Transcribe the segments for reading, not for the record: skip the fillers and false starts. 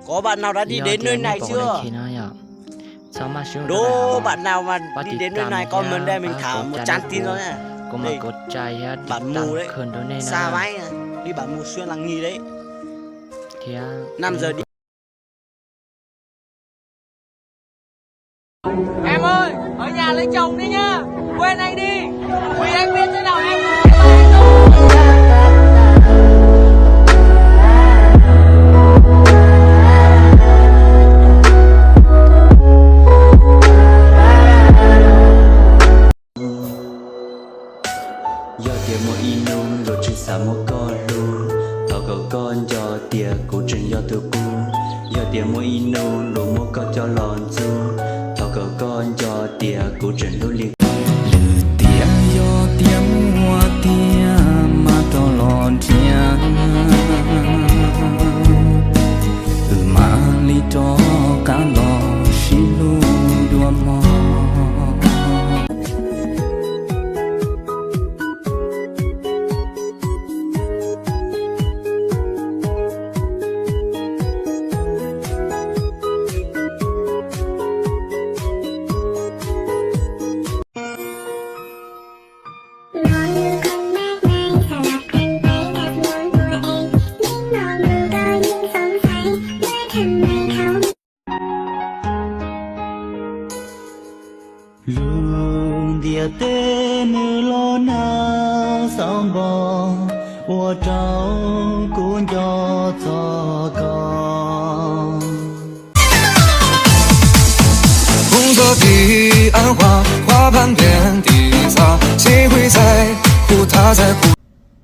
Có bạn nào đã đi đến nơi này chưa? Đố bạn nào mà đi đến nơi này comment đây mình thả một trang tin đó nha. Đây, bản mù đấy, xa vãi à. Đi bản mù xuyên làng Nhì đấy. 5 giờ đi. Em ơi, ở nhà lấy chồng đi nhá. Quên anh đi. Vì anh biết thế nào em. Do tiền một in nung rồi chỉ xả một con luôn thọ cậu con cho tiền cố trình do từ cu do tiền một in nung rồi một con cho lòn du thọ cậu con cho tiền cố trình luôn liền lừa tiền do tiền mua tiền mà to lòn tiền mà li cho cả lò xí lu đua mò địa tên lo na song bò, 我找姑娘做个。红色彼岸花，花瓣遍地撒，谁会在乎他在乎？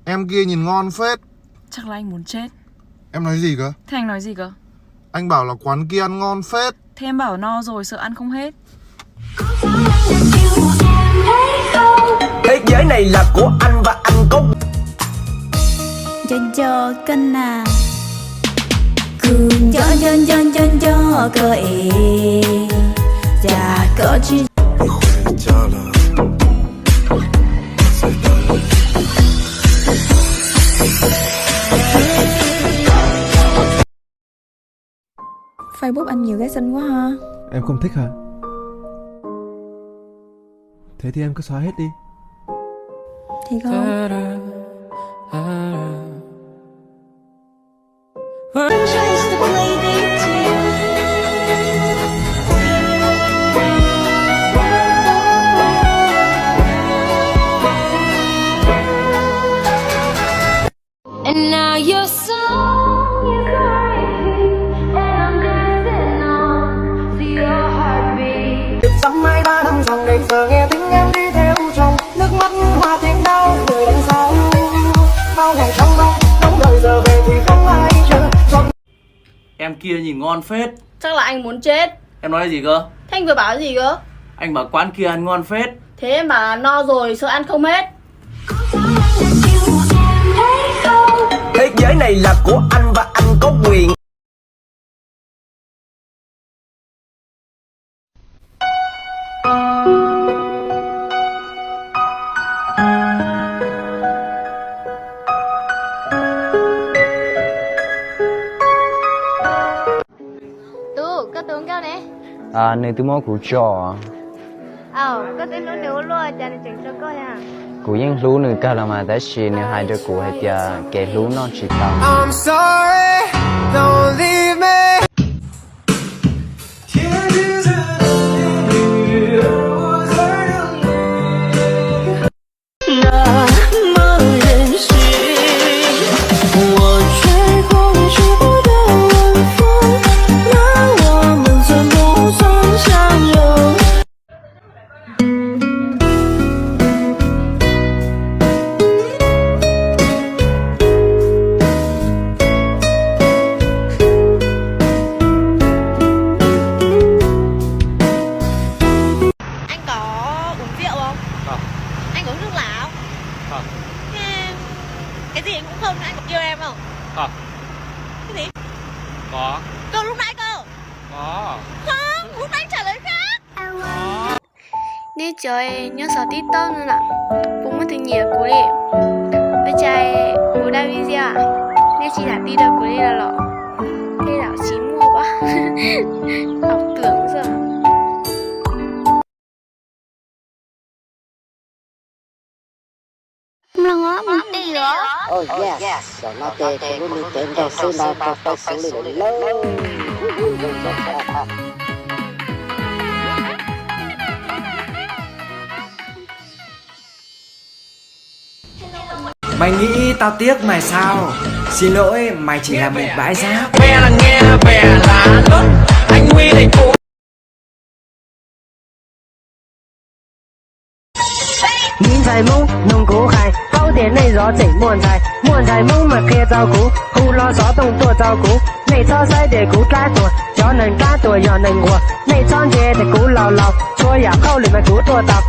Em kia nhìn ngon phết. Chắc là anh muốn chết. Em nói gì cơ? Thế anh nói gì cơ? Anh bảo là quán kia ăn ngon phết. Thế em bảo no rồi sợ ăn không hết. Thế giới này là của anh và anh có cho cân à cùng cho cơ ý chả có chi Facebook anh nhiều gái xinh quá ha. Em không thích hả? Thế thì em cứ xóa hết đi. Thì không. And now you're song you cry and I'm dancing on to your heartbeat. Sắm mai 3 năm rằng ngày giờ nghe tiếng em đi theo chồng nước mắt hòa tiếng đau người đằng sau bao ngày trong đóng đời giờ về thì không ai chờ. Em kia nhìn ngon phết. Chắc là anh muốn chết. Em nói gì cơ? Thế anh vừa bảo gì cơ? Anh bảo quán kia ăn ngon phết. Thế em bảo là no rồi sợ ăn không hết. Thế giới này là của anh và anh có quyền. Tu, có tướng cao nè. à nơi tôi mua củ trò Có tên nó nếu lo cho nên chừng cho coi nha. củ yên lú nơi cả là mà đã xí nơi hai đứa củ hay là cái lú nó chỉ tao I'm sorry, don't leave me. Cái gì anh cũng không, anh còn yêu em không? Cái gì? Có. Cơ lúc nãy cơ? Có. Không, lúc nãy anh trả lời khác. Đi chơi nhớ sở tí tơ nữa nè. Cũng mất thường nhiều của đi. Bây giờ của David à? Nên chỉ là đi đâu của đi là lọ. Thế là chỉ mua quá. Ảo tưởng rồi. Oh yes, so not the community and soon I professionally low. Mày nghĩ tao tiếc mày sao? Xin lỗi, mày chỉ là một bãi rác. Bè là nghe, bè là lớn. Anh Huy này cũng nhìn thấy mông nông cố khai bao tiền này rõ chỉnh muôn thai mông mà kia giao cú hù lo gió tông tua giao cú này cho sai để cú trái tuổi cho nên cá tuổi nhỏ nên ngùa này cho dê để cú lào chua giả khâu liền mà cú tua tàu